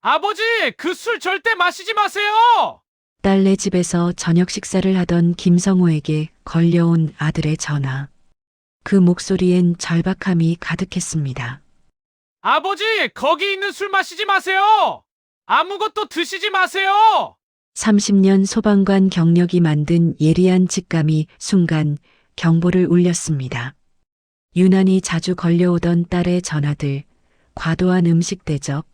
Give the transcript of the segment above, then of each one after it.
아버지, 그 술 절대 마시지 마세요! 딸네 집에서 저녁 식사를 하던 김성호에게 걸려온 아들의 전화. 그 목소리엔 절박함이 가득했습니다. 아버지, 거기 있는 술 마시지 마세요! 아무것도 드시지 마세요! 30년 소방관 경력이 만든 예리한 직감이 순간 경보를 울렸습니다. 유난히 자주 걸려오던 딸의 전화들, 과도한 음식 대접,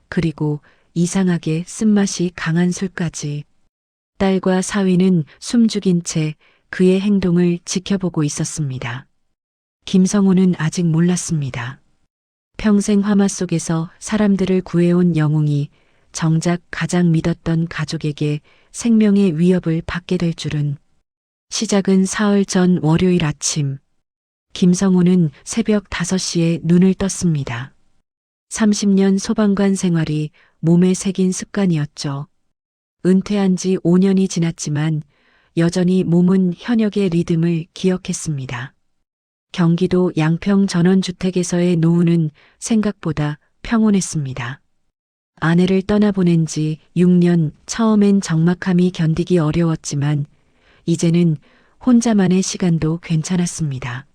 그리고 이상하게 쓴맛이 강한 술까지. 딸과 사위는 숨죽인 채 그의 행동을 지켜보고 있었습니다. 김성호는 아직 몰랐습니다. 평생 화마 속에서 사람들을 구해온 영웅이 정작 가장 믿었던 가족에게 생명의 위협을 받게 될 줄은. 시작은 사흘 전 월요일 아침. 김성호는 새벽 5시에 눈을 떴습니다. 30년 소방관 생활이 몸에 새긴 습관이었죠. 은퇴한 지 5년이 지났지만 여전히 몸은 현역의 리듬을 기억했습니다. 경기도 양평 전원주택에서의 노후는 생각보다 평온했습니다. 아내를 떠나보낸 지 6년, 처음엔 적막함이 견디기 어려웠지만 이제는 혼자만의 시간도 괜찮았습니다.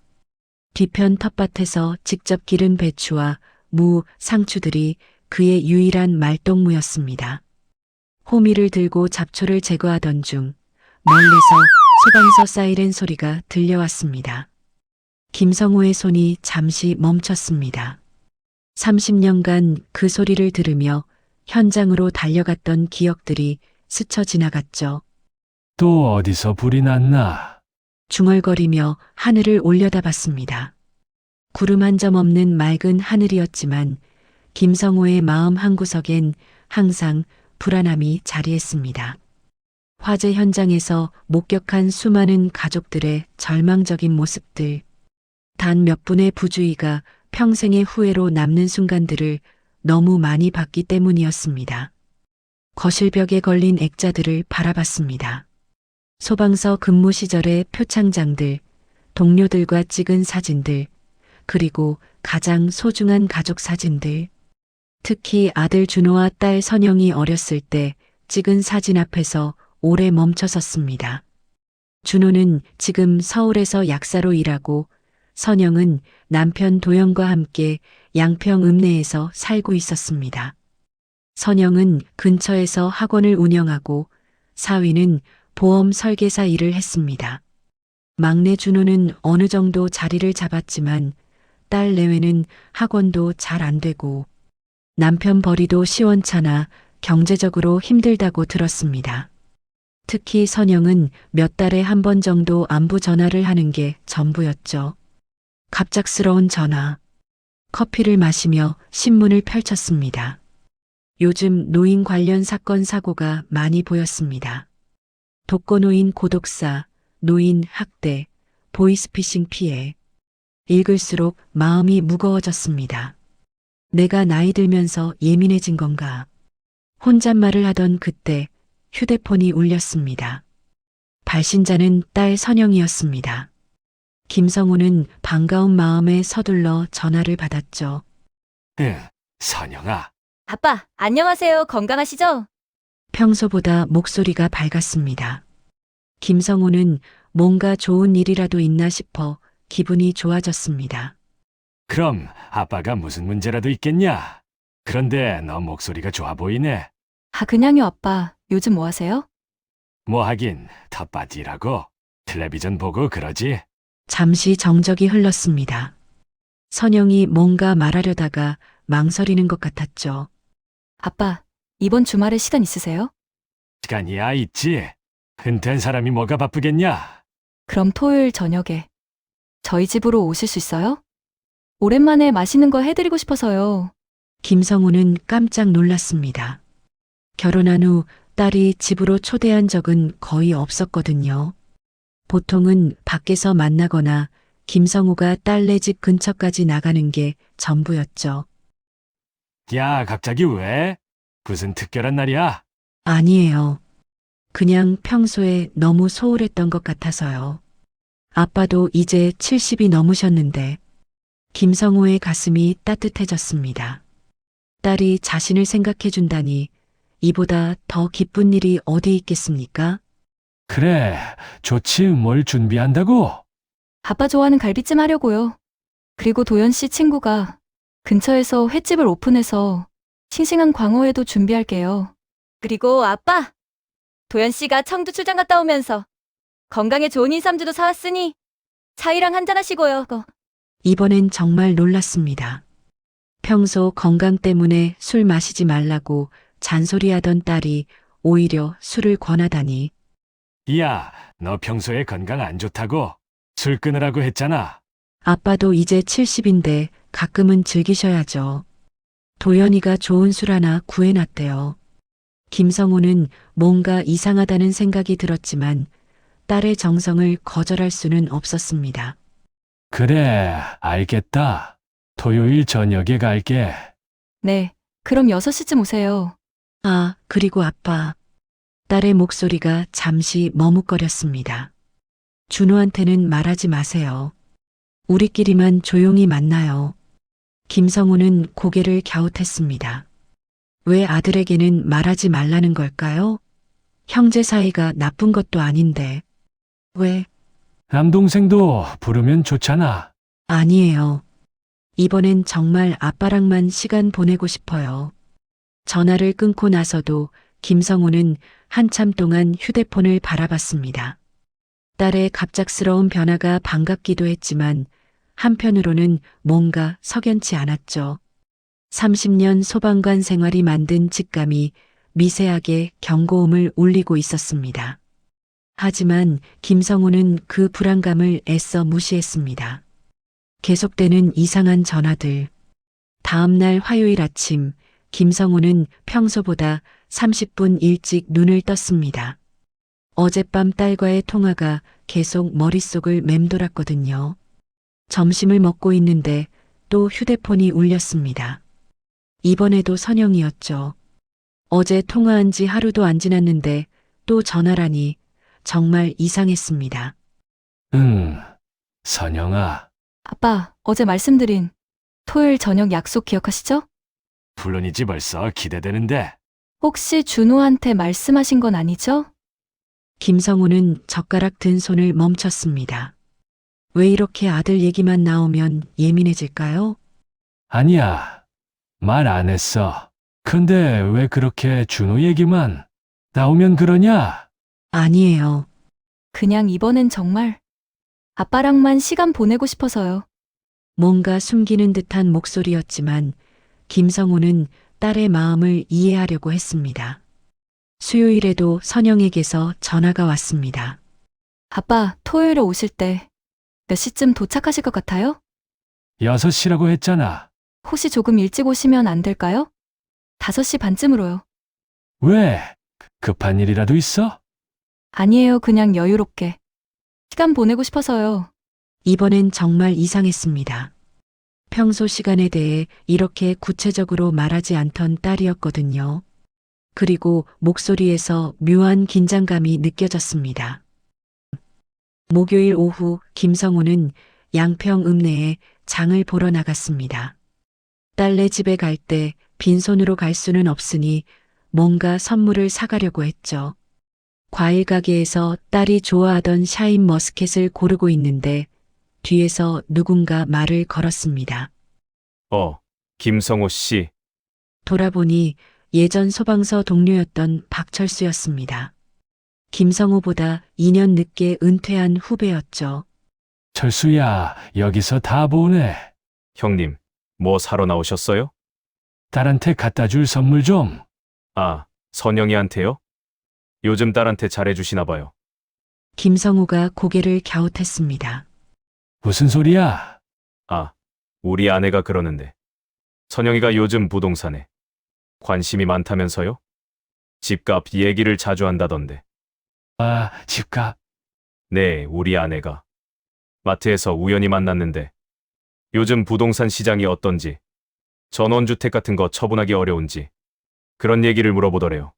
뒤편 텃밭에서 직접 기른 배추와 무, 상추들이 그의 유일한 말동무였습니다. 호미를 들고 잡초를 제거하던 중 멀리서 소방서 사이렌 소리가 들려왔습니다. 김성호의 손이 잠시 멈췄습니다. 30년간 그 소리를 들으며 현장으로 달려갔던 기억들이 스쳐 지나갔죠. 또 어디서 불이 났나? 중얼거리며 하늘을 올려다봤습니다. 구름 한 점 없는 맑은 하늘이었지만 김성호의 마음 한구석엔 항상 불안함이 자리했습니다. 화재 현장에서 목격한 수많은 가족들의 절망적인 모습들, 단 몇 분의 부주의가 평생의 후회로 남는 순간들을 너무 많이 봤기 때문이었습니다. 거실벽에 걸린 액자들을 바라봤습니다. 소방서 근무 시절의 표창장들, 동료들과 찍은 사진들, 그리고 가장 소중한 가족 사진들. 특히 아들 준호와 딸 선영이 어렸을 때 찍은 사진 앞에서 오래 멈춰섰습니다. 준호는 지금 서울에서 약사로 일하고 선영은 남편 도영과 함께 양평 읍내에서 살고 있었습니다. 선영은 근처에서 학원을 운영하고 사위는 보험 설계사 일을 했습니다. 막내 준호는 어느 정도 자리를 잡았지만 딸 내외는 학원도 잘 안 되고 남편 벌이도 시원찮아 경제적으로 힘들다고 들었습니다. 특히 선영은 몇 달에 한 번 정도 안부 전화를 하는 게 전부였죠. 갑작스러운 전화. 커피를 마시며 신문을 펼쳤습니다. 요즘 노인 관련 사건 사고가 많이 보였습니다. 독거노인 고독사, 노인 학대, 보이스피싱 피해. 읽을수록 마음이 무거워졌습니다. 내가 나이 들면서 예민해진 건가? 혼잣말을 하던 그때 휴대폰이 울렸습니다. 발신자는 딸 선영이었습니다. 김성호는 반가운 마음에 서둘러 전화를 받았죠. 응, 선영아. 아빠, 안녕하세요. 건강하시죠? 평소보다 목소리가 밝았습니다. 김성호는 뭔가 좋은 일이라도 있나 싶어 기분이 좋아졌습니다. 그럼 아빠가 무슨 문제라도 있겠냐? 그런데 너 목소리가 좋아 보이네. 아, 그냥요, 아빠. 요즘 뭐 하세요? 뭐 하긴 텃밭 일하고 텔레비전 보고 그러지. 잠시 정적이 흘렀습니다. 선영이 뭔가 말하려다가 망설이는 것 같았죠. 아빠, 이번 주말에 시간 있으세요? 시간이야 있지. 은퇴한 사람이 뭐가 바쁘겠냐? 그럼 토요일 저녁에 저희 집으로 오실 수 있어요? 오랜만에 맛있는 거 해드리고 싶어서요. 김성우는 깜짝 놀랐습니다. 결혼한 후 딸이 집으로 초대한 적은 거의 없었거든요. 보통은 밖에서 만나거나 김성우가 딸네 집 근처까지 나가는 게 전부였죠. 야, 갑자기 왜? 무슨 특별한 날이야? 아니에요. 그냥 평소에 너무 소홀했던 것 같아서요. 아빠도 이제 70이 넘으셨는데 김성우의 가슴이 따뜻해졌습니다. 딸이 자신을 생각해 준다니 이보다 더 기쁜 일이 어디 있겠습니까? 그래, 좋지. 뭘 준비한다고? 아빠 좋아하는 갈비찜 하려고요. 그리고 도연 씨 친구가 근처에서 횟집을 오픈해서 싱싱한 광어회도 준비할게요. 그리고 아빠! 도연 씨가 청주 출장 갔다 오면서 건강에 좋은 인삼주도 사왔으니 차이랑 한잔 하시고요. 이번엔 정말 놀랐습니다. 평소 건강 때문에 술 마시지 말라고 잔소리하던 딸이 오히려 술을 권하다니. 야, 너 평소에 건강 안 좋다고 술 끊으라고 했잖아. 아빠도 이제 70인데 가끔은 즐기셔야죠. 도연이가 좋은 술 하나 구해놨대요. 김성우는 뭔가 이상하다는 생각이 들었지만 딸의 정성을 거절할 수는 없었습니다. 그래, 알겠다. 토요일 저녁에 갈게. 네, 그럼 6시쯤 오세요. 아, 그리고 아빠. 딸의 목소리가 잠시 머뭇거렸습니다. 준호한테는 말하지 마세요. 우리끼리만 조용히 만나요. 김성우는 고개를 갸웃했습니다. 왜 아들에게는 말하지 말라는 걸까요? 형제 사이가 나쁜 것도 아닌데. 왜? 남동생도 부르면 좋잖아. 아니에요. 이번엔 정말 아빠랑만 시간 보내고 싶어요. 전화를 끊고 나서도 김성우는 한참 동안 휴대폰을 바라봤습니다. 딸의 갑작스러운 변화가 반갑기도 했지만 한편으로는 뭔가 석연치 않았죠. 30년 소방관 생활이 만든 직감이 미세하게 경고음을 울리고 있었습니다. 하지만 김성우는 그 불안감을 애써 무시했습니다. 계속되는 이상한 전화들. 다음 날 화요일 아침, 김성우는 평소보다 30분 일찍 눈을 떴습니다. 어젯밤 딸과의 통화가 계속 머릿속을 맴돌았거든요. 점심을 먹고 있는데 또 휴대폰이 울렸습니다. 이번에도 선영이었죠. 어제 통화한 지 하루도 안 지났는데 또 전화라니 정말 이상했습니다. 선영아. 아빠, 어제 말씀드린 토요일 저녁 약속 기억하시죠? 물론이지 벌써 기대되는데. 혹시 준호한테 말씀하신 건 아니죠? 김성우는 젓가락 든 손을 멈췄습니다. 왜 이렇게 아들 얘기만 나오면 예민해질까요? 아니야. 말 안 했어. 근데 왜 그렇게 준호 얘기만 나오면 그러냐? 아니에요. 그냥 이번엔 정말 아빠랑만 시간 보내고 싶어서요. 뭔가 숨기는 듯한 목소리였지만 김성우는 딸의 마음을 이해하려고 했습니다. 수요일에도 선영에게서 전화가 왔습니다. 아빠, 토요일에 오실 때 몇 시쯤 도착하실 것 같아요? 6시라고 했잖아. 혹시 조금 일찍 오시면 안 될까요? 5시 반쯤으로요. 왜? 급한 일이라도 있어? 아니에요, 그냥 여유롭게. 시간 보내고 싶어서요. 이번엔 정말 이상했습니다. 평소 시간에 대해 이렇게 구체적으로 말하지 않던 딸이었거든요. 그리고 목소리에서 묘한 긴장감이 느껴졌습니다. 목요일 오후 김성우는 양평 읍내에 장을 보러 나갔습니다. 딸네 집에 갈 때 빈손으로 갈 수는 없으니 뭔가 선물을 사가려고 했죠. 과일 가게에서 딸이 좋아하던 샤인 머스켓을 고르고 있는데 뒤에서 누군가 말을 걸었습니다. 김성호 씨. 돌아보니 예전 소방서 동료였던 박철수였습니다. 김성우보다 2년 늦게 은퇴한 후배였죠. 철수야, 여기서 다 보네. 형님, 뭐 사러 나오셨어요? 딸한테 갖다 줄 선물 좀. 아, 선영이한테요? 요즘 딸한테 잘해주시나 봐요. 김성우가 고개를 갸웃했습니다. 무슨 소리야? 아, 우리 아내가 그러는데. 선영이가 요즘 부동산에 관심이 많다면서요? 집값 얘기를 자주 한다던데. 아, 집값. 네, 우리 아내가 마트에서 우연히 만났는데 요즘 부동산 시장이 어떤지, 전원주택 같은 거 처분하기 어려운지 그런 얘기를 물어보더래요.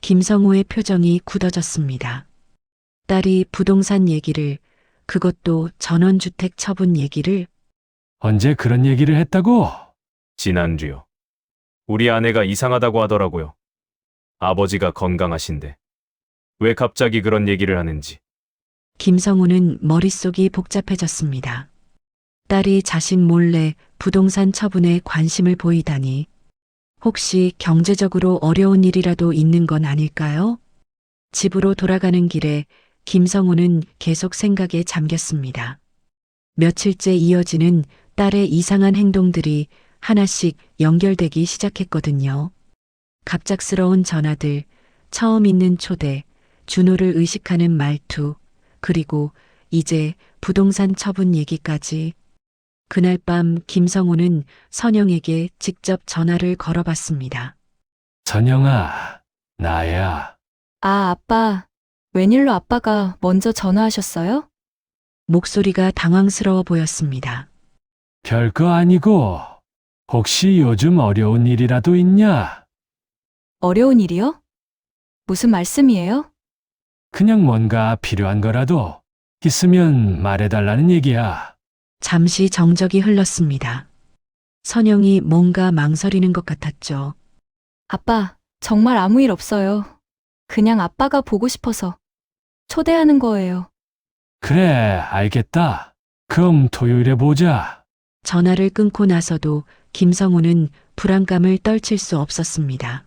김성우의 표정이 굳어졌습니다. 딸이 부동산 얘기를, 그것도 전원주택 처분 얘기를. 언제 그런 얘기를 했다고? 지난주요. 우리 아내가 이상하다고 하더라고요. 아버지가 건강하신데 왜 갑자기 그런 얘기를 하는지. 김성우는 머릿속이 복잡해졌습니다. 딸이 자신 몰래 부동산 처분에 관심을 보이다니 혹시 경제적으로 어려운 일이라도 있는 건 아닐까요? 집으로 돌아가는 길에 김성우는 계속 생각에 잠겼습니다. 며칠째 이어지는 딸의 이상한 행동들이 하나씩 연결되기 시작했거든요. 갑작스러운 전화들, 처음 있는 초대, 준호를 의식하는 말투, 그리고 이제 부동산 처분 얘기까지. 그날 밤 김성우는 선영에게 직접 전화를 걸어봤습니다. 선영아, 나야. 아, 아빠. 웬일로 아빠가 먼저 전화하셨어요? 목소리가 당황스러워 보였습니다. 별거 아니고, 혹시 요즘 어려운 일이라도 있냐? 어려운 일이요? 무슨 말씀이에요? 그냥 뭔가 필요한 거라도 있으면 말해달라는 얘기야. 잠시 정적이 흘렀습니다. 선영이 뭔가 망설이는 것 같았죠. 아빠, 정말 아무 일 없어요. 그냥 아빠가 보고 싶어서 초대하는 거예요. 그래, 알겠다. 그럼 토요일에 보자. 전화를 끊고 나서도 김성우는 불안감을 떨칠 수 없었습니다.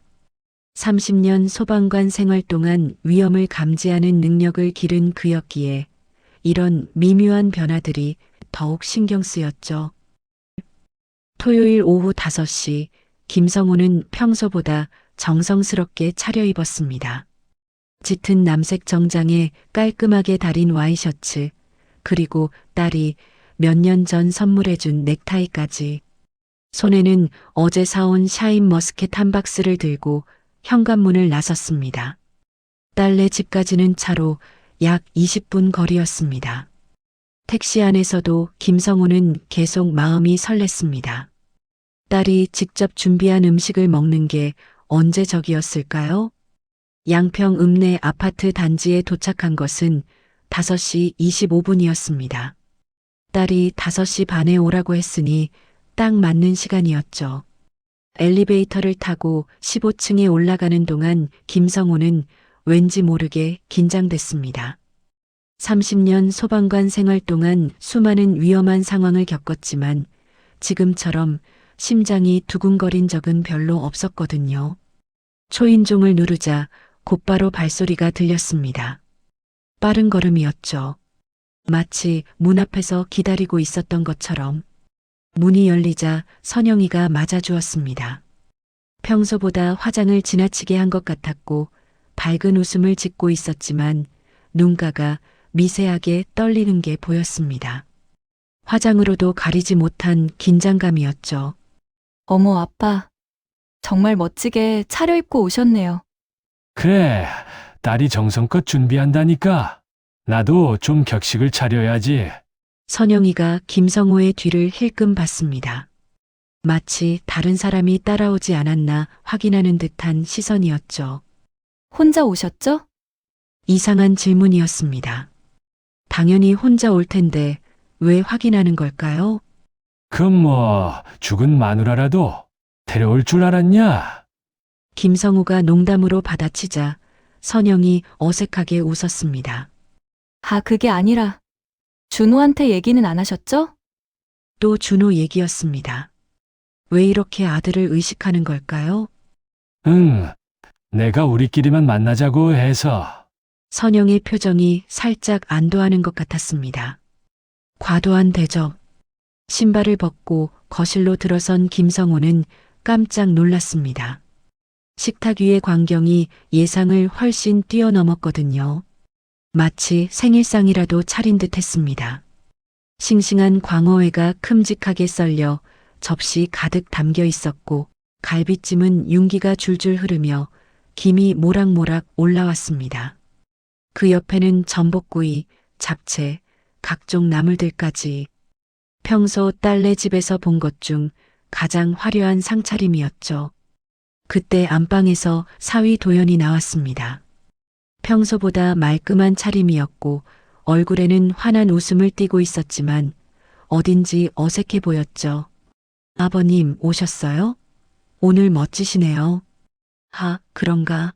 30년 소방관 생활 동안 위험을 감지하는 능력을 기른 그였기에 이런 미묘한 변화들이 더욱 신경 쓰였죠. 토요일 오후 5시 김성우는 평소보다 정성스럽게 차려입었습니다. 짙은 남색 정장에 깔끔하게 다린 와이셔츠, 그리고 딸이 몇 년 전 선물해준 넥타이까지. 손에는 어제 사온 샤인 머스켓 한 박스를 들고 현관문을 나섰습니다. 딸네 집까지는 차로 약 20분 거리였습니다. 택시 안에서도 김성우는 계속 마음이 설렜습니다. 딸이 직접 준비한 음식을 먹는 게 언제 적이었을까요? 양평 읍내 아파트 단지에 도착한 것은 5시 25분이었습니다. 딸이 5시 반에 오라고 했으니 딱 맞는 시간이었죠. 엘리베이터를 타고 15층에 올라가는 동안 김성우는 왠지 모르게 긴장됐습니다. 30년 소방관 생활 동안 수많은 위험한 상황을 겪었지만 지금처럼 심장이 두근거린 적은 별로 없었거든요. 초인종을 누르자 곧바로 발소리가 들렸습니다. 빠른 걸음이었죠. 마치 문 앞에서 기다리고 있었던 것처럼. 문이 열리자 선영이가 맞아주었습니다. 평소보다 화장을 지나치게 한 것 같았고 밝은 웃음을 짓고 있었지만 눈가가 미세하게 떨리는 게 보였습니다. 화장으로도 가리지 못한 긴장감이었죠. 어머, 아빠. 정말 멋지게 차려입고 오셨네요. 그래, 딸이 정성껏 준비한다니까. 나도 좀 격식을 차려야지. 선영이가 김성우의 뒤를 힐끔 봤습니다. 마치 다른 사람이 따라오지 않았나 확인하는 듯한 시선이었죠. 혼자 오셨죠? 이상한 질문이었습니다. 당연히 혼자 올 텐데 왜 확인하는 걸까요? 그럼 뭐 죽은 마누라라도 데려올 줄 알았냐? 김성우가 농담으로 받아치자 선영이 어색하게 웃었습니다. 아, 그게 아니라 준호한테 얘기는 안 하셨죠? 또 준호 얘기였습니다. 왜 이렇게 아들을 의식하는 걸까요? 응, 내가 우리끼리만 만나자고 해서. 선영의 표정이 살짝 안도하는 것 같았습니다. 과도한 대접. 신발을 벗고 거실로 들어선 김성우는 깜짝 놀랐습니다. 식탁 위의 광경이 예상을 훨씬 뛰어넘었거든요. 마치 생일상이라도 차린 듯 했습니다. 싱싱한 광어회가 큼직하게 썰려 접시 가득 담겨 있었고 갈비찜은 윤기가 줄줄 흐르며 김이 모락모락 올라왔습니다. 그 옆에는 전복구이, 잡채, 각종 나물들까지. 평소 딸네 집에서 본 것 중 가장 화려한 상차림이었죠. 그때 안방에서 사위 도연이 나왔습니다. 평소보다 말끔한 차림이었고 얼굴에는 환한 웃음을 띠고 있었지만 어딘지 어색해 보였죠. 아버님 오셨어요? 오늘 멋지시네요. 그런가?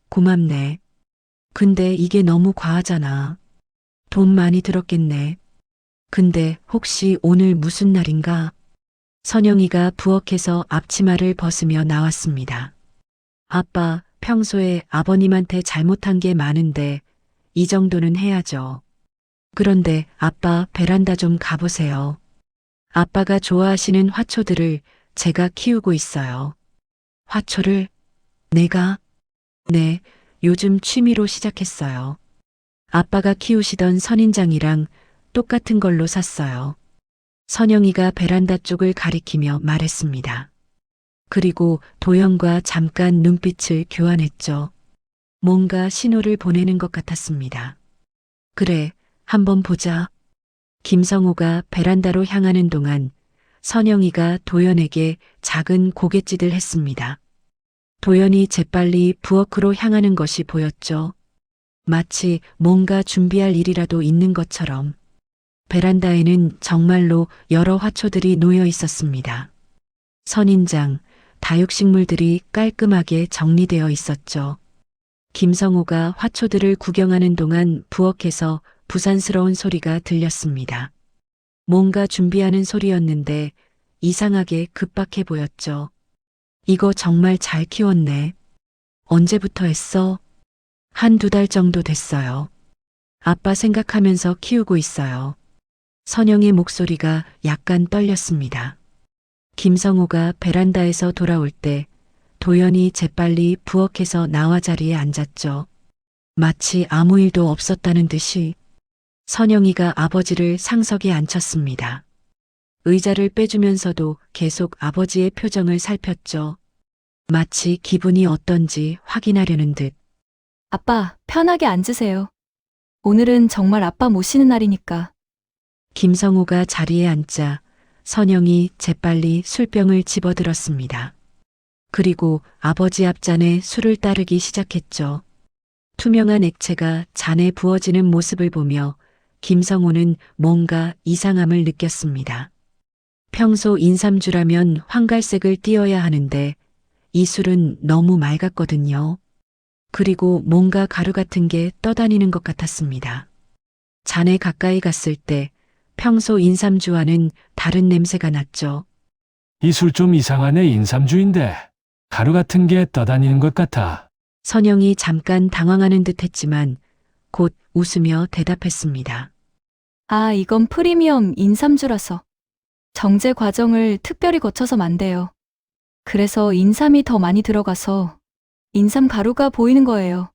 고맙네. 근데 이게 너무 과하잖아. 돈 많이 들었겠네. 근데 혹시 오늘 무슨 날인가? 선영이가 부엌에서 앞치마를 벗으며 나왔습니다. 아빠, 평소에 아버님한테 잘못한 게 많은데 이 정도는 해야죠. 그런데 아빠 베란다 좀 가보세요. 아빠가 좋아하시는 화초들을 제가 키우고 있어요. 화초를? 내가? 네, 요즘 취미로 시작했어요. 아빠가 키우시던 선인장이랑 똑같은 걸로 샀어요. 선영이가 베란다 쪽을 가리키며 말했습니다. 그리고 도연과 잠깐 눈빛을 교환했죠. 뭔가 신호를 보내는 것 같았습니다. 그래, 한번 보자. 김성호가 베란다로 향하는 동안 선영이가 도연에게 작은 고갯짓을 했습니다. 도연이 재빨리 부엌으로 향하는 것이 보였죠. 마치 뭔가 준비할 일이라도 있는 것처럼. 베란다에는 정말로 여러 화초들이 놓여 있었습니다. 선인장, 다육식물들이 깔끔하게 정리되어 있었죠. 김성호가 화초들을 구경하는 동안 부엌에서 부산스러운 소리가 들렸습니다. 뭔가 준비하는 소리였는데 이상하게 급박해 보였죠. 이거 정말 잘 키웠네. 언제부터 했어? 한두 달 정도 됐어요. 아빠 생각하면서 키우고 있어요. 선영의 목소리가 약간 떨렸습니다. 김성호가 베란다에서 돌아올 때 도연이 재빨리 부엌에서 나와 자리에 앉았죠. 마치 아무 일도 없었다는 듯이. 선영이가 아버지를 상석에 앉혔습니다. 의자를 빼주면서도 계속 아버지의 표정을 살폈죠. 마치 기분이 어떤지 확인하려는 듯. 아빠, 편하게 앉으세요. 오늘은 정말 아빠 모시는 날이니까. 김성호가 자리에 앉자 선영이 재빨리 술병을 집어들었습니다. 그리고 아버지 앞잔에 술을 따르기 시작했죠. 투명한 액체가 잔에 부어지는 모습을 보며 김성호는 뭔가 이상함을 느꼈습니다. 평소 인삼주라면 황갈색을 띄어야 하는데 이 술은 너무 맑았거든요. 그리고 뭔가 가루 같은 게 떠다니는 것 같았습니다. 잔에 가까이 갔을 때 평소 인삼주와는 다른 냄새가 났죠. 이 술 좀 이상하네. 인삼주인데 가루 같은 게 떠다니는 것 같아. 선영이 잠깐 당황하는 듯 했지만 곧 웃으며 대답했습니다. 이건 프리미엄 인삼주라서. 정제 과정을 특별히 거쳐서 만대요. 그래서 인삼이 더 많이 들어가서 인삼 가루가 보이는 거예요.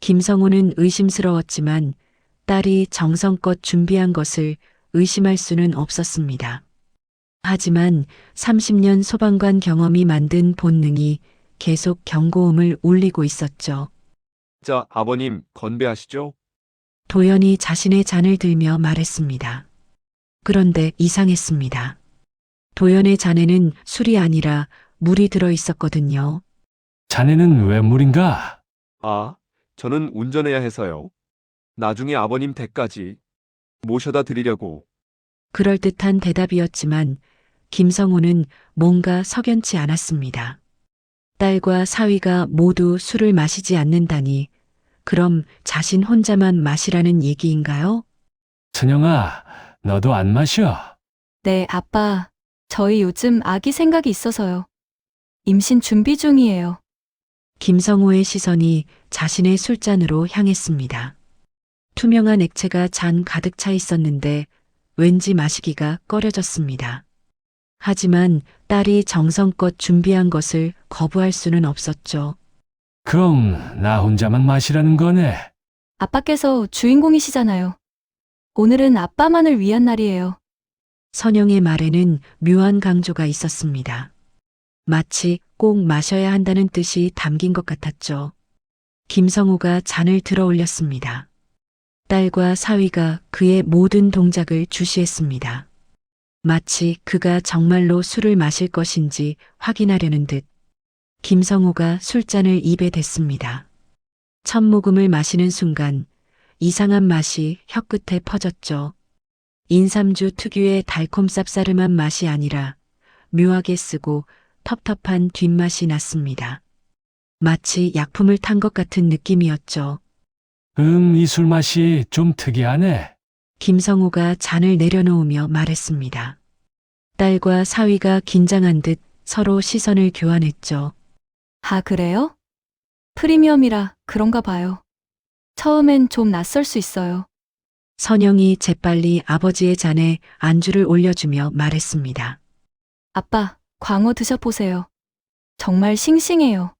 김성호는 의심스러웠지만 딸이 정성껏 준비한 것을 의심할 수는 없었습니다. 하지만 30년 소방관 경험이 만든 본능이 계속 경고음을 울리고 있었죠. 자, 아버님, 건배하시죠. 도연이 자신의 잔을 들며 말했습니다. 그런데 이상했습니다. 도연의 잔에는 술이 아니라 물이 들어 있었거든요. 자네는 왜 물인가? 저는 운전해야 해서요. 나중에 아버님 댁까지 모셔다 드리려고. 그럴듯한 대답이었지만 김성호는 뭔가 석연치 않았습니다. 딸과 사위가 모두 술을 마시지 않는다니 그럼 자신 혼자만 마시라는 얘기인가요? 선영아, 너도 안 마셔. 네, 아빠. 저희 요즘 아기 생각이 있어서요. 임신 준비 중이에요. 김성호의 시선이 자신의 술잔으로 향했습니다. 투명한 액체가 잔 가득 차 있었는데 왠지 마시기가 꺼려졌습니다. 하지만 딸이 정성껏 준비한 것을 거부할 수는 없었죠. 그럼 나 혼자만 마시라는 거네. 아빠께서 주인공이시잖아요. 오늘은 아빠만을 위한 날이에요. 선영의 말에는 묘한 강조가 있었습니다. 마치 꼭 마셔야 한다는 뜻이 담긴 것 같았죠. 김성호가 잔을 들어 올렸습니다. 딸과 사위가 그의 모든 동작을 주시했습니다. 마치 그가 정말로 술을 마실 것인지 확인하려는 듯 김성호가 술잔을 입에 댔습니다. 첫 모금을 마시는 순간 이상한 맛이 혀끝에 퍼졌죠. 인삼주 특유의 달콤 쌉싸름한 맛이 아니라 묘하게 쓰고 텁텁한 뒷맛이 났습니다. 마치 약품을 탄 것 같은 느낌이었죠. 이 술 맛이 좀 특이하네. 김성우가 잔을 내려놓으며 말했습니다. 딸과 사위가 긴장한 듯 서로 시선을 교환했죠. 아, 그래요? 프리미엄이라 그런가 봐요. 처음엔 좀 낯설 수 있어요. 선영이 재빨리 아버지의 잔에 안주를 올려주며 말했습니다. 아빠, 광어 드셔보세요. 정말 싱싱해요.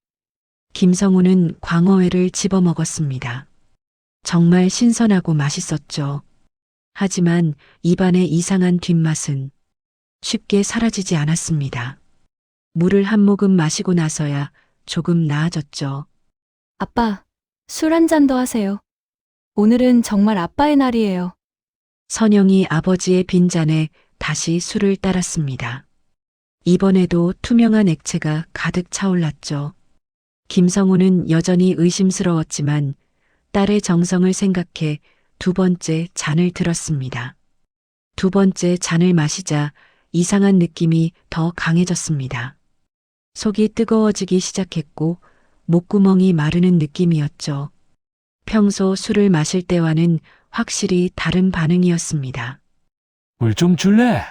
김성우는 광어회를 집어먹었습니다. 정말 신선하고 맛있었죠. 하지만 입안의 이상한 뒷맛은 쉽게 사라지지 않았습니다. 물을 한 모금 마시고 나서야 조금 나아졌죠. 아빠, 술 한 잔 더 하세요. 오늘은 정말 아빠의 날이에요. 선영이 아버지의 빈잔에 다시 술을 따랐습니다. 이번에도 투명한 액체가 가득 차올랐죠. 김성우는 여전히 의심스러웠지만 딸의 정성을 생각해 두 번째 잔을 들었습니다. 두 번째 잔을 마시자 이상한 느낌이 더 강해졌습니다. 속이 뜨거워지기 시작했고 목구멍이 마르는 느낌이었죠. 평소 술을 마실 때와는 확실히 다른 반응이었습니다. 물 좀 줄래?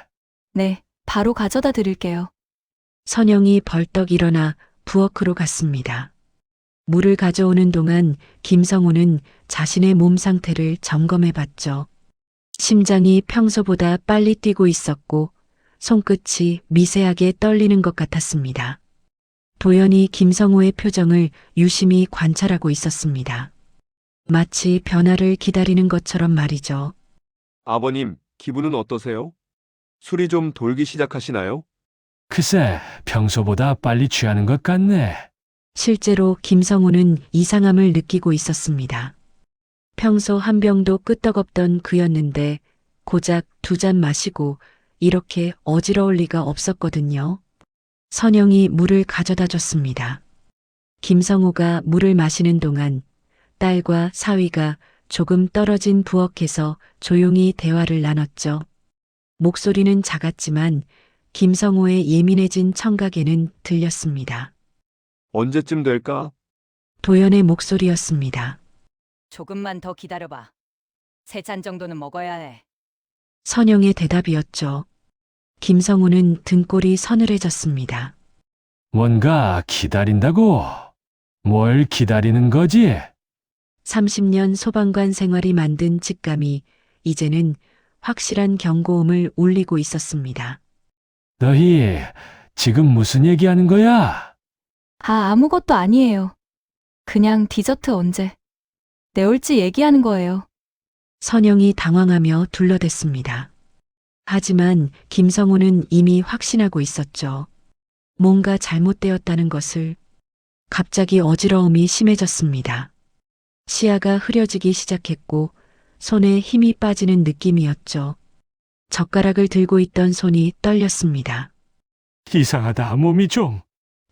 네, 바로 가져다 드릴게요. 선영이 벌떡 일어나 부엌으로 갔습니다. 물을 가져오는 동안 김성우는 자신의 몸 상태를 점검해 봤죠. 심장이 평소보다 빨리 뛰고 있었고 손끝이 미세하게 떨리는 것 같았습니다. 도연이 김성우의 표정을 유심히 관찰하고 있었습니다. 마치 변화를 기다리는 것처럼 말이죠. 아버님, 기분은 어떠세요? 술이 좀 돌기 시작하시나요? 글쎄, 평소보다 빨리 취하는 것 같네. 실제로 김성우는 이상함을 느끼고 있었습니다. 평소 한 병도 끄떡없던 그였는데 고작 두 잔 마시고 이렇게 어지러울 리가 없었거든요. 선영이 물을 가져다 줬습니다. 김성우가 물을 마시는 동안 딸과 사위가 조금 떨어진 부엌에서 조용히 대화를 나눴죠. 목소리는 작았지만 김성우의 예민해진 청각에는 들렸습니다. 언제쯤 될까? 도연의 목소리였습니다. 조금만 더 기다려봐. 3잔 정도는 먹어야 해. 선영의 대답이었죠. 김성우는 등골이 서늘해졌습니다. 뭔가 기다린다고? 뭘 기다리는 거지? 30년 소방관 생활이 만든 직감이 이제는 확실한 경고음을 울리고 있었습니다. 너희 지금 무슨 얘기하는 거야? 아, 아무것도 아니에요. 그냥 디저트 언제 내올지 얘기하는 거예요. 선영이 당황하며 둘러댔습니다. 하지만 김성우는 이미 확신하고 있었죠. 뭔가 잘못되었다는 것을. 갑자기 어지러움이 심해졌습니다. 시야가 흐려지기 시작했고 손에 힘이 빠지는 느낌이었죠. 젓가락을 들고 있던 손이 떨렸습니다. 이상하다, 몸이 좀.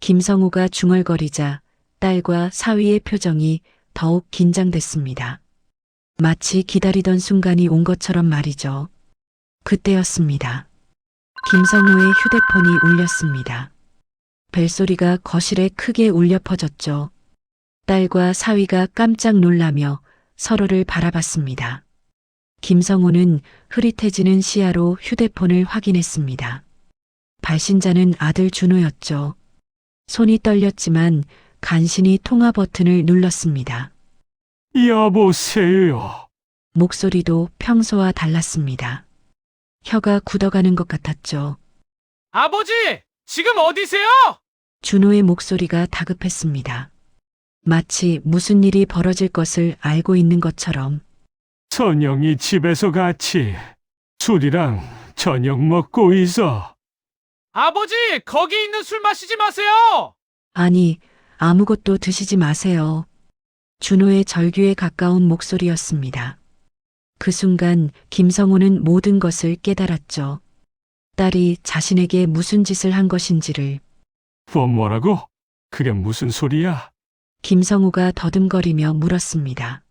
김성우가 중얼거리자 딸과 사위의 표정이 더욱 긴장됐습니다. 마치 기다리던 순간이 온 것처럼 말이죠. 그때였습니다. 김성우의 휴대폰이 울렸습니다. 벨소리가 거실에 크게 울려 퍼졌죠. 딸과 사위가 깜짝 놀라며 서로를 바라봤습니다. 김성우는 흐릿해지는 시야로 휴대폰을 확인했습니다. 발신자는 아들 준호였죠. 손이 떨렸지만 간신히 통화 버튼을 눌렀습니다. 여보세요. 목소리도 평소와 달랐습니다. 혀가 굳어가는 것 같았죠. 아버지! 지금 어디세요? 준호의 목소리가 다급했습니다. 마치 무슨 일이 벌어질 것을 알고 있는 것처럼. 선영이 집에서 같이 술이랑 저녁 먹고 있어. 아버지! 거기 있는 술 마시지 마세요! 아니, 아무것도 드시지 마세요. 준호의 절규에 가까운 목소리였습니다. 그 순간 김성우는 모든 것을 깨달았죠. 딸이 자신에게 무슨 짓을 한 것인지를. 뭐라고? 그게 무슨 소리야? 김성우가 더듬거리며 물었습니다.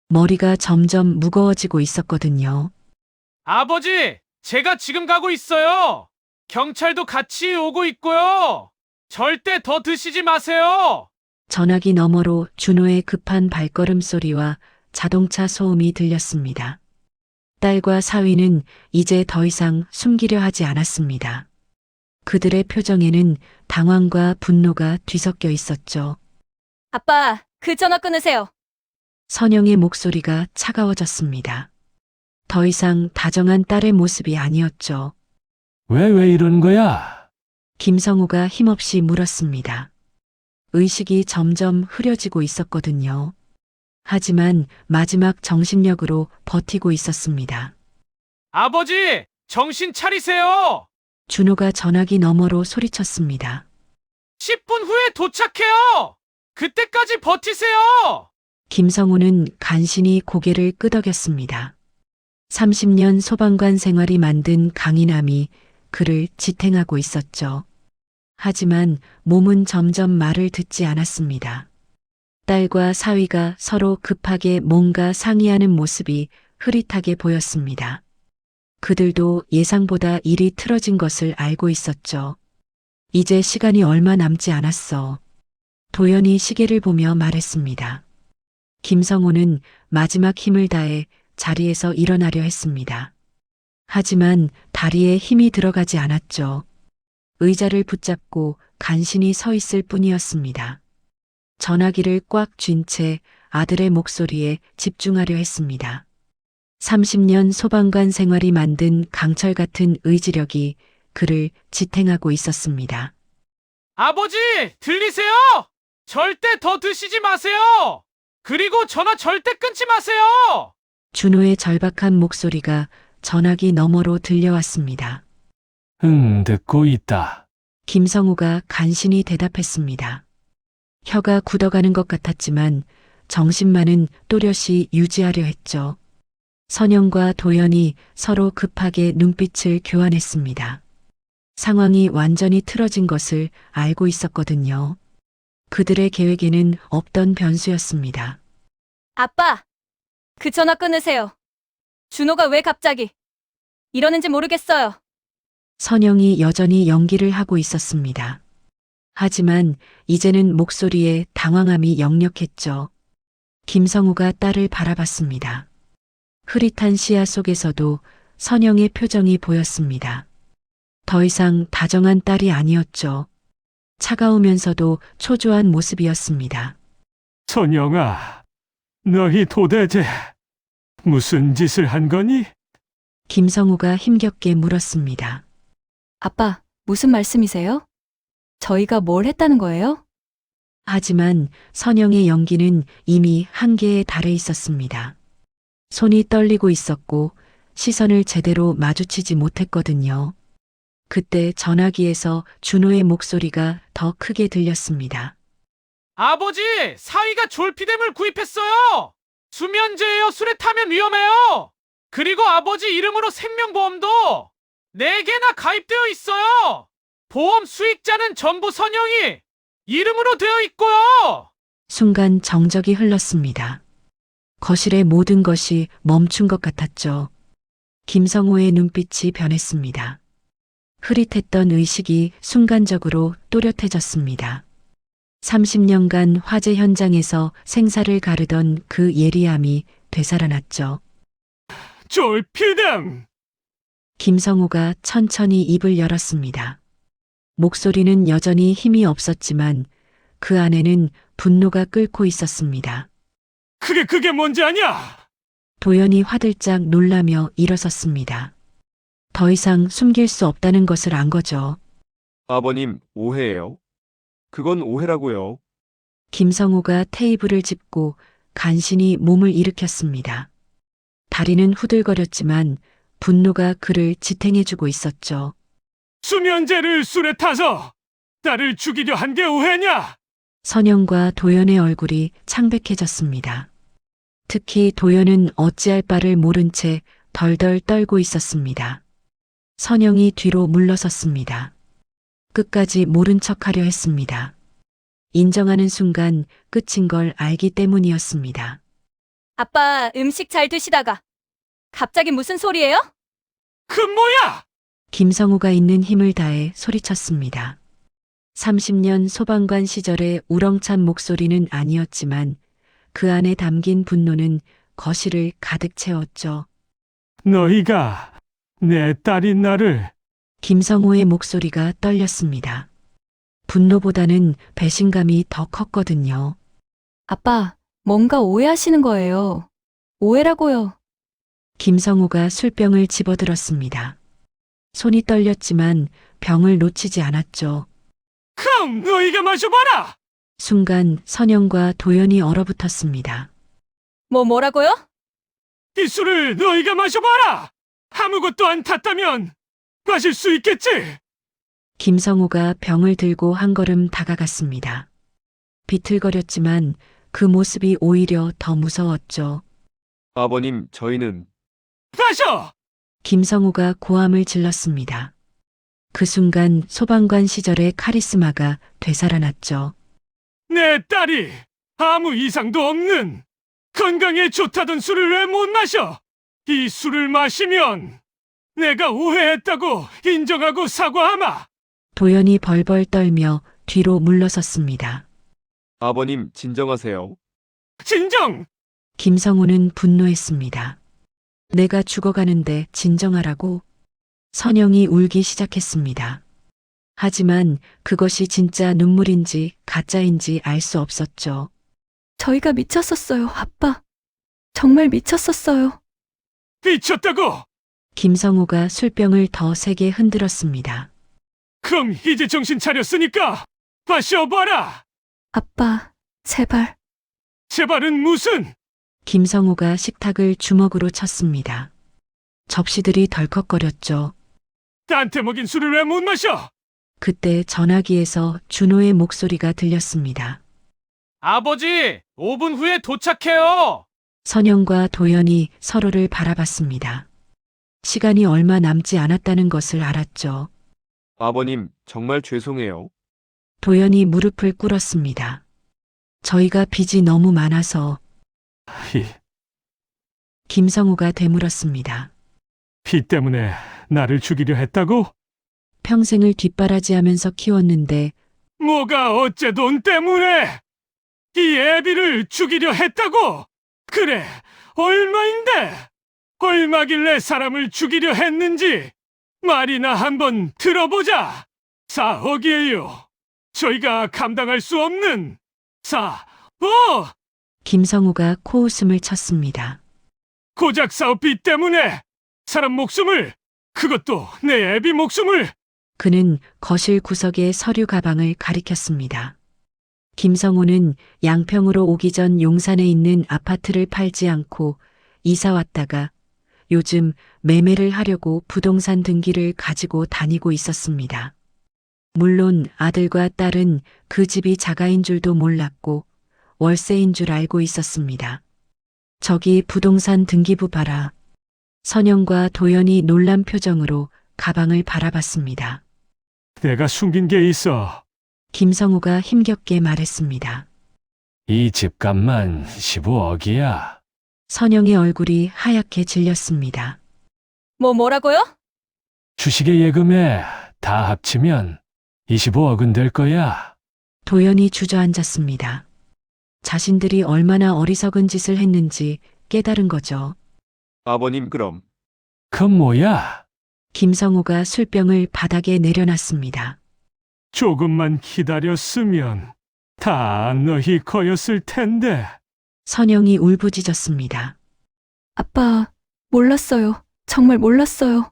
머리가 점점 무거워지고 있었거든요. 아버지! 제가 지금 가고 있어요! 경찰도 같이 오고 있고요! 절대 더 드시지 마세요. 전화기 너머로 준호의 급한 발걸음 소리와 자동차 소음이 들렸습니다. 딸과 사위는 이제 더 이상 숨기려 하지 않았습니다. 그들의 표정에는 당황과 분노가 뒤섞여 있었죠. 아빠, 그 전화 끊으세요. 선영의 목소리가 차가워졌습니다. 더 이상 다정한 딸의 모습이 아니었죠. 왜 이러는 거야? 김성우가 힘없이 물었습니다. 의식이 점점 흐려지고 있었거든요. 하지만 마지막 정신력으로 버티고 있었습니다. 아버지, 정신 차리세요. 준호가 전화기 너머로 소리쳤습니다. 10분 후에 도착해요. 그때까지 버티세요. 김성우는 간신히 고개를 끄덕였습니다. 30년 소방관 생활이 만든 강인함이 그를 지탱하고 있었죠. 하지만 몸은 점점 말을 듣지 않았습니다. 딸과 사위가 서로 급하게 뭔가 상의하는 모습이 흐릿하게 보였습니다. 그들도 예상보다 일이 틀어진 것을 알고 있었죠. 이제 시간이 얼마 남지 않았어. 도연이 시계를 보며 말했습니다. 김성호는 마지막 힘을 다해 자리에서 일어나려 했습니다. 하지만 다리에 힘이 들어가지 않았죠. 의자를 붙잡고 간신히 서 있을 뿐이었습니다. 전화기를 꽉 쥔 채 아들의 목소리에 집중하려 했습니다. 30년 소방관 생활이 만든 강철 같은 의지력이 그를 지탱하고 있었습니다. 아버지, 들리세요? 절대 더 드시지 마세요. 그리고 전화 절대 끊지 마세요. 준호의 절박한 목소리가 전화기 너머로 들려왔습니다. 듣고 있다. 김성우가 간신히 대답했습니다. 혀가 굳어가는 것 같았지만 정신만은 또렷이 유지하려 했죠. 선영과 도연이 서로 급하게 눈빛을 교환했습니다. 상황이 완전히 틀어진 것을 알고 있었거든요. 그들의 계획에는 없던 변수였습니다. 아빠, 그 전화 끊으세요. 준호가 왜 갑자기 이러는지 모르겠어요. 선영이 여전히 연기를 하고 있었습니다. 하지만 이제는 목소리에 당황함이 역력했죠. 김성우가 딸을 바라봤습니다. 흐릿한 시야 속에서도 선영의 표정이 보였습니다. 더 이상 다정한 딸이 아니었죠. 차가우면서도 초조한 모습이었습니다. 선영아, 너희 도대체 무슨 짓을 한 거니? 김성우가 힘겹게 물었습니다. 아빠, 무슨 말씀이세요? 저희가 뭘 했다는 거예요? 하지만 선영의 연기는 이미 한계에 달해 있었습니다. 손이 떨리고 있었고 시선을 제대로 마주치지 못했거든요. 그때 전화기에서 준호의 목소리가 더 크게 들렸습니다. 아버지, 사위가 졸피뎀을 구입했어요. 수면제예요. 술에 타면 위험해요. 그리고 아버지 이름으로 생명보험도 4개나 가입되어 있어요. 보험 수익자는 전부 선영이 이름으로 되어 있고요. 순간 정적이 흘렀습니다. 거실의 모든 것이 멈춘 것 같았죠. 김성호의 눈빛이 변했습니다. 흐릿했던 의식이 순간적으로 또렷해졌습니다. 30년간 화재 현장에서 생사를 가르던 그 예리함이 되살아났죠. 졸피뎀! 김성호가 천천히 입을 열었습니다. 목소리는 여전히 힘이 없었지만 그 안에는 분노가 끓고 있었습니다. 그게 뭔지 아냐? 도연이 화들짝 놀라며 일어섰습니다. 더 이상 숨길 수 없다는 것을 안 거죠. 아버님, 오해예요. 그건 오해라고요. 김성우가 테이블을 짚고 간신히 몸을 일으켰습니다. 다리는 후들거렸지만 분노가 그를 지탱해주고 있었죠. 수면제를 술에 타서 딸을 죽이려 한 게 오해냐? 선영과 도연의 얼굴이 창백해졌습니다. 특히 도연은 어찌할 바를 모른 채 덜덜 떨고 있었습니다. 선영이 뒤로 물러섰습니다. 끝까지 모른 척하려 했습니다. 인정하는 순간 끝인 걸 알기 때문이었습니다. 아빠, 음식 잘 드시다가 갑자기 무슨 소리예요? 그 뭐야? 김성우가 있는 힘을 다해 소리쳤습니다. 30년 소방관 시절의 우렁찬 목소리는 아니었지만 그 안에 담긴 분노는 거실을 가득 채웠죠. 너희가 내 딸인 나를 김성호의 목소리가 떨렸습니다. 분노보다는 배신감이 더 컸거든요. 아빠, 뭔가 오해하시는 거예요. 오해라고요. 김성호가 술병을 집어들었습니다. 손이 떨렸지만 병을 놓치지 않았죠. 그럼 너희가 마셔봐라. 순간 선영과 도연이 얼어붙었습니다. 뭐라고요? 이 술을 너희가 마셔봐라. 아무것도 안 탔다면 마실 수 있겠지. 김성호가 병을 들고 한 걸음 다가갔습니다. 비틀거렸지만 그 모습이 오히려 더 무서웠죠. 아버님, 저희는 마셔. 김성호가 고함을 질렀습니다. 그 순간 소방관 시절의 카리스마가 되살아났죠. 내 딸이 아무 이상도 없는 건강에 좋다던 술을 왜 못 마셔? 이 술을 마시면 내가 오해했다고 인정하고 사과하마. 도연이 벌벌 떨며 뒤로 물러섰습니다. 아버님, 진정하세요. 진정. 김성호는 분노했습니다. 내가 죽어가는데 진정하라고? 선영이 울기 시작했습니다. 하지만 그것이 진짜 눈물인지 가짜인지 알 수 없었죠. 저희가 미쳤었어요, 아빠. 정말 미쳤었어요. 미쳤다고. 김성호가 술병을 더 세게 흔들었습니다. 그럼 이제 정신 차렸으니까 마셔봐라. 아빠, 제발. 제발은 무슨? 김성호가 식탁을 주먹으로 쳤습니다. 접시들이 덜컥거렸죠. 나한테 먹인 술을 왜 못 마셔? 그때 전화기에서 준호의 목소리가 들렸습니다. 아버지, 5분 후에 도착해요. 선영과 도연이 서로를 바라봤습니다. 시간이 얼마 남지 않았다는 것을 알았죠. 아버님, 정말 죄송해요. 도연이 무릎을 꿇었습니다. 저희가 빚이 너무 많아서. 이 김성호가 되물었습니다. 피 때문에 나를 죽이려 했다고? 평생을 뒷바라지하면서 키웠는데 뭐가 어째 돈 때문에 이 애비를 죽이려 했다고? 그래, 얼마인데? 얼마길래 사람을 죽이려 했는지 말이나 한번 들어보자. 4억이에요. 저희가 감당할 수 없는 4억. 김성호가 코웃음을 쳤습니다. 고작 사업비 때문에 사람 목숨을, 그것도 내 애비 목숨을. 그는 거실 구석의 서류 가방을 가리켰습니다. 김성호는 양평으로 오기 전 용산에 있는 아파트를 팔지 않고 이사 왔다가 요즘 매매를 하려고 부동산 등기를 가지고 다니고 있었습니다. 물론 아들과 딸은 그 집이 자가인 줄도 몰랐고 월세인 줄 알고 있었습니다. 저기 부동산 등기부 봐라. 선영과 도연이 놀란 표정으로 가방을 바라봤습니다. 내가 숨긴 게 있어. 김성호가 힘겹게 말했습니다. 이 집값만 15억이야. 선영의 얼굴이 하얗게 질렸습니다. 뭐라고요? 주식의 예금에 다 합치면 25억은 될 거야. 도연이 주저앉았습니다. 자신들이 얼마나 어리석은 짓을 했는지 깨달은 거죠. 아버님, 그럼 그건 뭐야? 김성호가 술병을 바닥에 내려놨습니다. 조금만 기다렸으면 다 너희 거였을 텐데. 선영이 울부짖었습니다. 아빠, 몰랐어요. 정말 몰랐어요.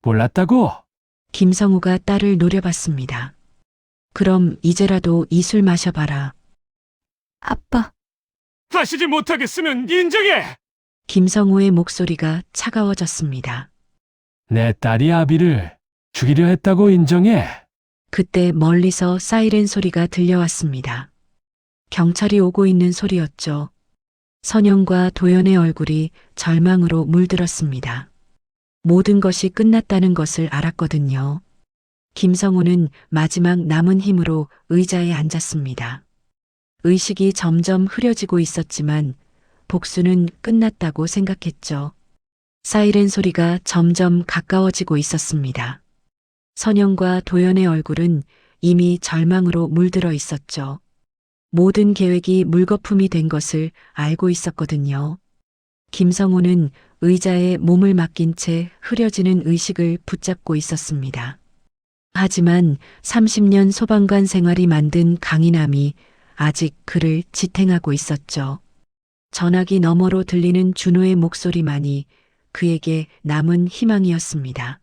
몰랐다고? 김성호가 딸을 노려봤습니다. 그럼 이제라도 이 술 마셔봐라. 아빠, 마시지 못하겠으면 인정해. 김성호의 목소리가 차가워졌습니다. 내 딸이 아비를 죽이려 했다고 인정해. 그때 멀리서 사이렌 소리가 들려왔습니다. 경찰이 오고 있는 소리였죠. 선영과 도연의 얼굴이 절망으로 물들었습니다. 모든 것이 끝났다는 것을 알았거든요. 김성호는 마지막 남은 힘으로 의자에 앉았습니다. 의식이 점점 흐려지고 있었지만 복수는 끝났다고 생각했죠. 사이렌 소리가 점점 가까워지고 있었습니다. 선영과 도연의 얼굴은 이미 절망으로 물들어 있었죠. 모든 계획이 물거품이 된 것을 알고 있었거든요. 김성호는 의자에 몸을 맡긴 채 흐려지는 의식을 붙잡고 있었습니다. 하지만 30년 소방관 생활이 만든 강인함이 아직 그를 지탱하고 있었죠. 전화기 너머로 들리는 준호의 목소리만이 그에게 남은 희망이었습니다.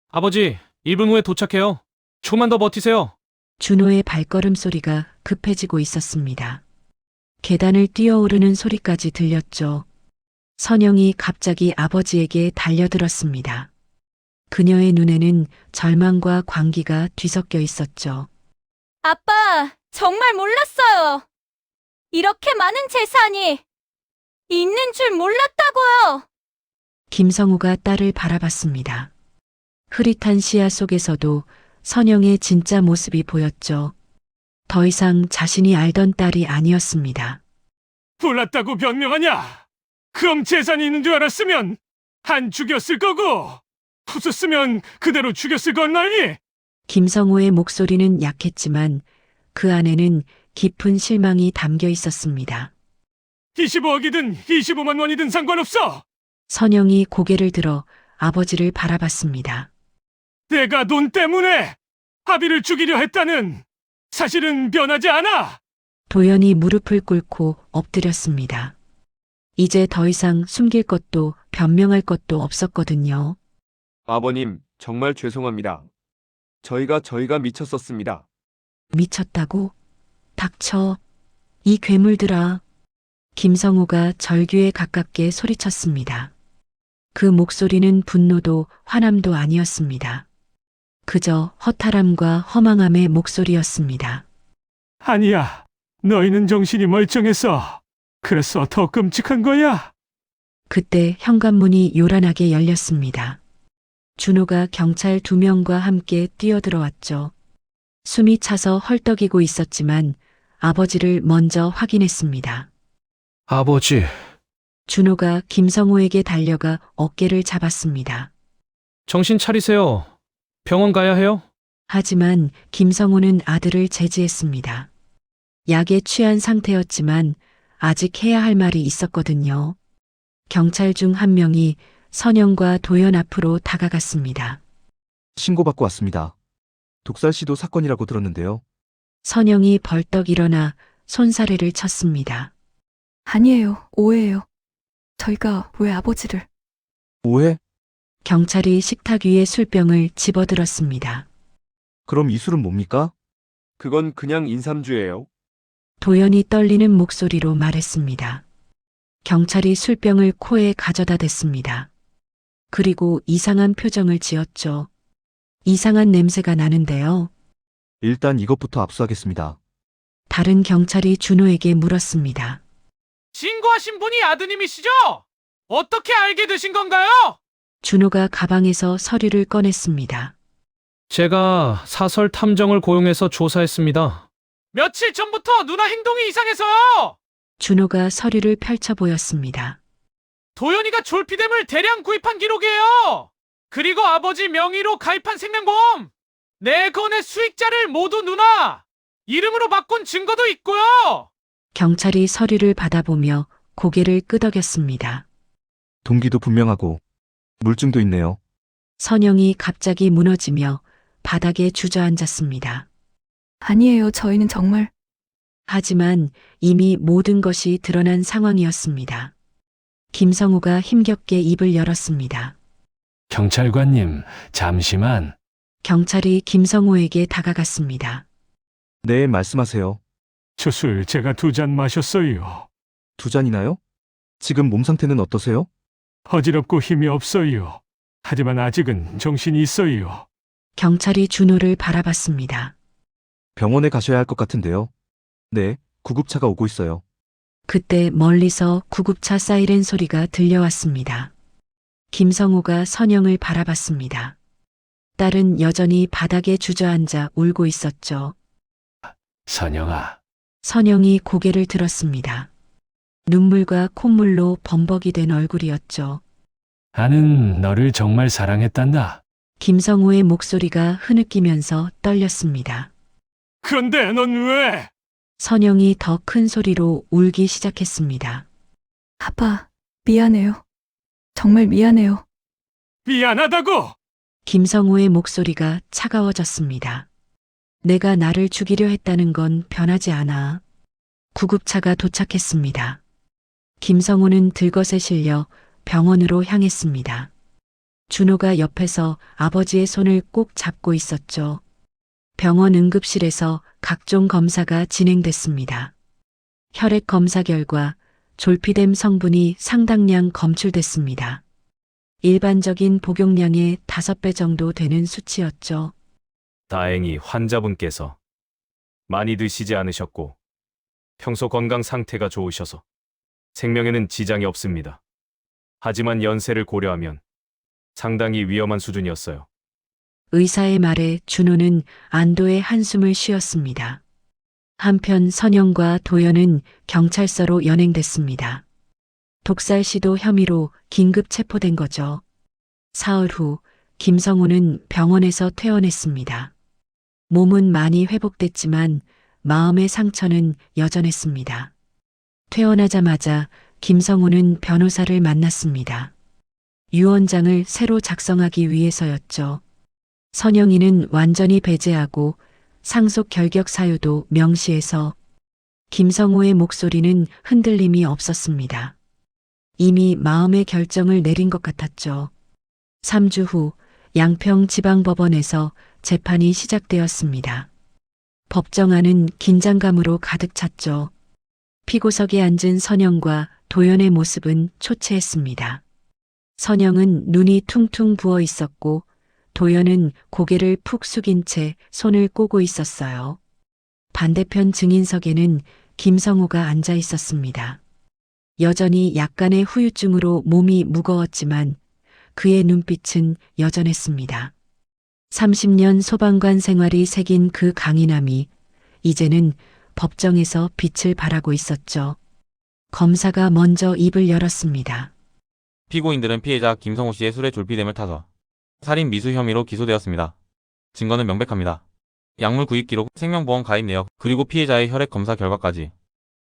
아버지, 1분 후에 도착해요. 조금만 더 버티세요. 준호의 발걸음 소리가 급해지고 있었습니다. 계단을 뛰어오르는 소리까지 들렸죠. 선영이 갑자기 아버지에게 달려들었습니다. 그녀의 눈에는 절망과 광기가 뒤섞여 있었죠. 아빠, 정말 몰랐어요. 이렇게 많은 재산이 있는 줄 몰랐다고요. 김성우가 딸을 바라봤습니다. 흐릿한 시야 속에서도 선영의 진짜 모습이 보였죠. 더 이상 자신이 알던 딸이 아니었습니다. 몰랐다고 변명하냐? 그럼 재산이 있는 줄 알았으면 안 죽였을 거고 없었으면 그대로 죽였을 건 아니? 김성우의 목소리는 약했지만 그 안에는 깊은 실망이 담겨 있었습니다. 25억이든 25만 원이든 상관없어. 선영이 고개를 들어 아버지를 바라봤습니다. 내가 돈 때문에 아비를 죽이려 했다는 사실은 변하지 않아. 도연이 무릎을 꿇고 엎드렸습니다. 이제 더 이상 숨길 것도 변명할 것도 없었거든요. 아버님, 정말 죄송합니다. 저희가 미쳤었습니다. 미쳤다고? 닥쳐. 이 괴물들아. 김성우가 절규에 가깝게 소리쳤습니다. 그 목소리는 분노도 화남도 아니었습니다. 그저 허탈함과 허망함의 목소리였습니다. 아니야. 너희는 정신이 멀쩡해서 그래서 더 끔찍한 거야. 그때 현관문이 요란하게 열렸습니다. 준호가 경찰 2명과 함께 뛰어들어왔죠. 숨이 차서 헐떡이고 있었지만 아버지를 먼저 확인했습니다. 아버지, 준호가 김성호에게 달려가 어깨를 잡았습니다. 정신 차리세요. 병원 가야 해요. 하지만 김성호는 아들을 제지했습니다. 약에 취한 상태였지만 아직 해야 할 말이 있었거든요. 경찰 중 한 명이 선영과 도연 앞으로 다가갔습니다. 신고받고 왔습니다. 독살시도 사건이라고 들었는데요. 선영이 벌떡 일어나 손사래를 쳤습니다. 아니에요. 오해예요. 저희가 왜 아버지를... 오해? 경찰이 식탁 위에 술병을 집어들었습니다. 그럼 이 술은 뭡니까? 그건 그냥 인삼주예요. 도연이 떨리는 목소리로 말했습니다. 경찰이 술병을 코에 가져다 댔습니다. 그리고 이상한 표정을 지었죠. 이상한 냄새가 나는데요. 일단 이것부터 압수하겠습니다. 다른 경찰이 준호에게 물었습니다. 신고하신 분이 아드님이시죠? 어떻게 알게 되신 건가요? 준호가 가방에서 서류를 꺼냈습니다. 제가 사설 탐정을 고용해서 조사했습니다. 며칠 전부터 누나 행동이 이상해서요. 준호가 서류를 펼쳐 보였습니다. 도연이가 졸피뎀을 대량 구입한 기록이에요. 그리고 아버지 명의로 가입한 생명보험 4건의 수익자를 모두 누나 이름으로 바꾼 증거도 있고요. 경찰이 서류를 받아보며 고개를 끄덕였습니다. 동기도 분명하고 물증도 있네요. 선영이 갑자기 무너지며 바닥에 주저앉았습니다. 아니에요. 저희는 정말... 하지만 이미 모든 것이 드러난 상황이었습니다. 김성우가 힘겹게 입을 열었습니다. 경찰관님, 잠시만. 경찰이 김성우에게 다가갔습니다. 네, 말씀하세요. 저 술 제가 2잔 마셨어요. 2잔이나요? 지금 몸 상태는 어떠세요? 어지럽고 힘이 없어요. 하지만 아직은 정신이 있어요. 경찰이 준호를 바라봤습니다. 병원에 가셔야 할 것 같은데요. 네, 구급차가 오고 있어요. 그때 멀리서 구급차 사이렌 소리가 들려왔습니다. 김성우가 선영을 바라봤습니다. 딸은 여전히 바닥에 주저앉아 울고 있었죠. 선영아, 선영이 고개를 들었습니다. 눈물과 콧물로 범벅이 된 얼굴이었죠. 나는 너를 정말 사랑했단다. 김성우의 목소리가 흐느끼면서 떨렸습니다. 그런데 넌 왜? 선영이 더 큰 소리로 울기 시작했습니다. 아빠, 미안해요. 정말 미안해요. 미안하다고! 김성우의 목소리가 차가워졌습니다. 내가 나를 죽이려 했다는 건 변하지 않아. 구급차가 도착했습니다. 김성우는 들것에 실려 병원으로 향했습니다. 준호가 옆에서 아버지의 손을 꼭 잡고 있었죠. 병원 응급실에서 각종 검사가 진행됐습니다. 혈액 검사 결과 졸피뎀 성분이 상당량 검출됐습니다. 일반적인 복용량의 5배 정도 되는 수치였죠. 다행히 환자분께서 많이 드시지 않으셨고 평소 건강 상태가 좋으셔서 생명에는 지장이 없습니다. 하지만 연세를 고려하면 상당히 위험한 수준이었어요. 의사의 말에 준호는 안도의 한숨을 쉬었습니다. 한편 선영과 도연은 경찰서로 연행됐습니다. 독살 시도 혐의로 긴급 체포된 거죠. 사흘 후 김성우는 병원에서 퇴원했습니다. 몸은 많이 회복됐지만 마음의 상처는 여전했습니다. 퇴원하자마자 김성우는 변호사를 만났습니다. 유언장을 새로 작성하기 위해서였죠. 선영이는 완전히 배제하고 상속 결격 사유도 명시해서 김성우의 목소리는 흔들림이 없었습니다. 이미 마음의 결정을 내린 것 같았죠. 3주 후 양평지방법원에서 재판이 시작되었습니다. 법정안은 긴장감으로 가득 찼죠. 피고석에 앉은 선영과 도연의 모습은 초췌했습니다. 선영은 눈이 퉁퉁 부어 있었고 도연은 고개를 푹 숙인 채 손을 꼬고 있었어요. 반대편 증인석에는 김성우가 앉아 있었습니다. 여전히 약간의 후유증으로 몸이 무거웠지만 그의 눈빛은 여전했습니다. 30년 소방관 생활이 새긴 그 강인함이 이제는 법정에서 빛을 발하고 있었죠. 검사가 먼저 입을 열었습니다. 피고인들은 피해자 김성우 씨의 술에 졸피뎀을 타서 살인 미수 혐의로 기소되었습니다. 증거는 명백합니다. 약물 구입 기록, 생명보험 가입 내역, 그리고 피해자의 혈액 검사 결과까지.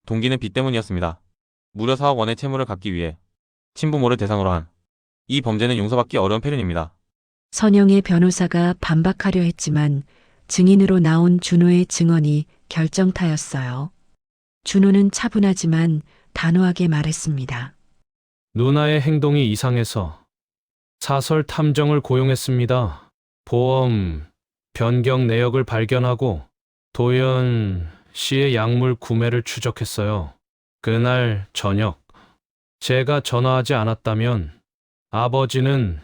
동기는 빚 때문이었습니다. 무려 4억 원의 채무를 갚기 위해 친부모를 대상으로 한 이 범죄는 용서받기 어려운 패륜입니다. 선영의 변호사가 반박하려 했지만 증인으로 나온 준호의 증언이 결정타였어요. 준호는 차분하지만 단호하게 말했습니다. 누나의 행동이 이상해서 사설 탐정을 고용했습니다. 보험 변경 내역을 발견하고 도연 씨의 약물 구매를 추적했어요. 그날 저녁 제가 전화하지 않았다면 아버지는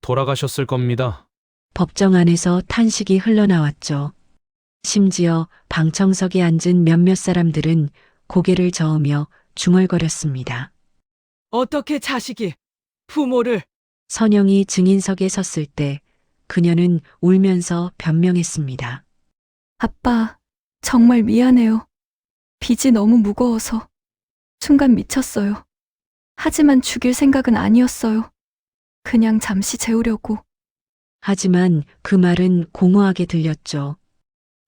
돌아가셨을 겁니다. 법정 안에서 탄식이 흘러나왔죠. 심지어 방청석에 앉은 몇몇 사람들은 고개를 저으며 중얼거렸습니다. 어떻게 자식이 부모를 선영이 증인석에 섰을 때 그녀는 울면서 변명했습니다. 아빠, 정말 미안해요. 빚이 너무 무거워서 순간 미쳤어요. 하지만 죽일 생각은 아니었어요. 그냥 잠시 재우려고. 하지만 그 말은 공허하게 들렸죠.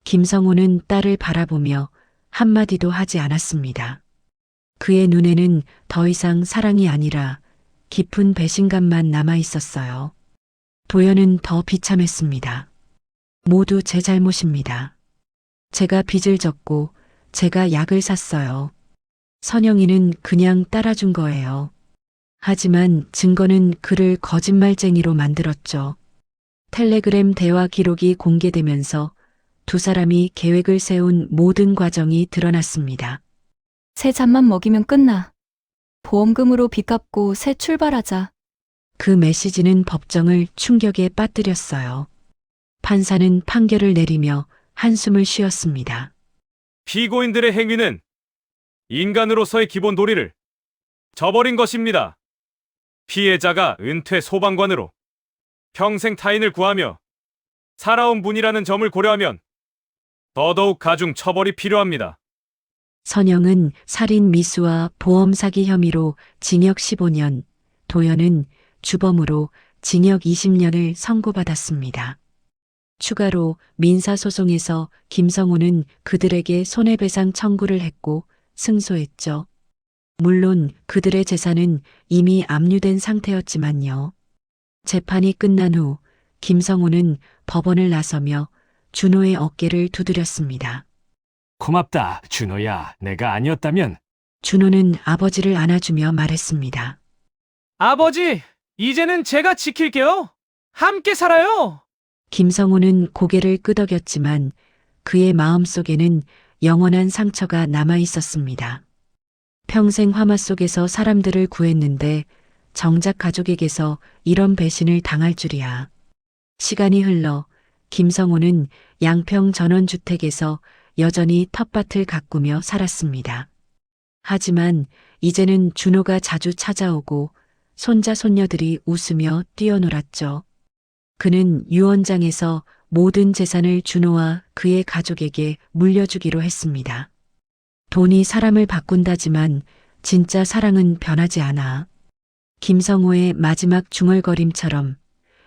김성우는 딸을 바라보며 한마디도 하지 않았습니다. 그의 눈에는 더 이상 사랑이 아니라 깊은 배신감만 남아 있었어요. 도연은 더 비참했습니다. 모두 제 잘못입니다. 제가 빚을 졌고 제가 약을 샀어요. 선영이는 그냥 따라준 거예요. 하지만 증거는 그를 거짓말쟁이로 만들었죠. 텔레그램 대화 기록이 공개되면서 두 사람이 계획을 세운 모든 과정이 드러났습니다. 새 잔만 먹이면 끝나. 보험금으로 빚 갚고 새 출발하자. 그 메시지는 법정을 충격에 빠뜨렸어요. 판사는 판결을 내리며 한숨을 쉬었습니다. 피고인들의 행위는 인간으로서의 기본 도리를 저버린 것입니다. 피해자가 은퇴 소방관으로 평생 타인을 구하며 살아온 분이라는 점을 고려하면 더더욱 가중 처벌이 필요합니다. 선영은 살인 미수와 보험 사기 혐의로 징역 15년, 도연은 주범으로 징역 20년을 선고받았습니다. 추가로 민사소송에서 김성호는 그들에게 손해배상 청구를 했고 승소했죠. 물론 그들의 재산은 이미 압류된 상태였지만요. 재판이 끝난 후 김성호는 법원을 나서며 준호의 어깨를 두드렸습니다. 고맙다, 준호야. 내가 아니었다면 준호는 아버지를 안아주며 말했습니다. 아버지, 이제는 제가 지킬게요. 함께 살아요. 김성호는 고개를 끄덕였지만 그의 마음속에는 영원한 상처가 남아 있었습니다. 평생 화마 속에서 사람들을 구했는데 정작 가족에게서 이런 배신을 당할 줄이야. 시간이 흘러 김성호는 양평 전원주택에서 여전히 텃밭을 가꾸며 살았습니다. 하지만 이제는 준호가 자주 찾아오고 손자 손녀들이 웃으며 뛰어놀았죠. 그는 유언장에서 모든 재산을 준호와 그의 가족에게 물려주기로 했습니다. 돈이 사람을 바꾼다지만 진짜 사랑은 변하지 않아. 김성호의 마지막 중얼거림처럼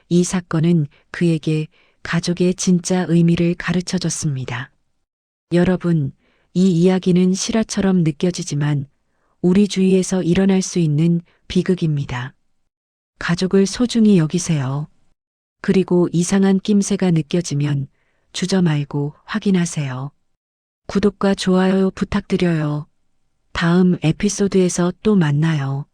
이 사건은 그에게 가족의 진짜 의미를 가르쳐 줬습니다. 여러분, 이 이야기는 실화처럼 느껴지지만 우리 주위에서 일어날 수 있는 비극입니다. 가족을 소중히 여기세요. 그리고 이상한 낌새가 느껴지면 주저 말고 확인하세요. 구독과 좋아요 부탁드려요. 다음 에피소드에서 또 만나요.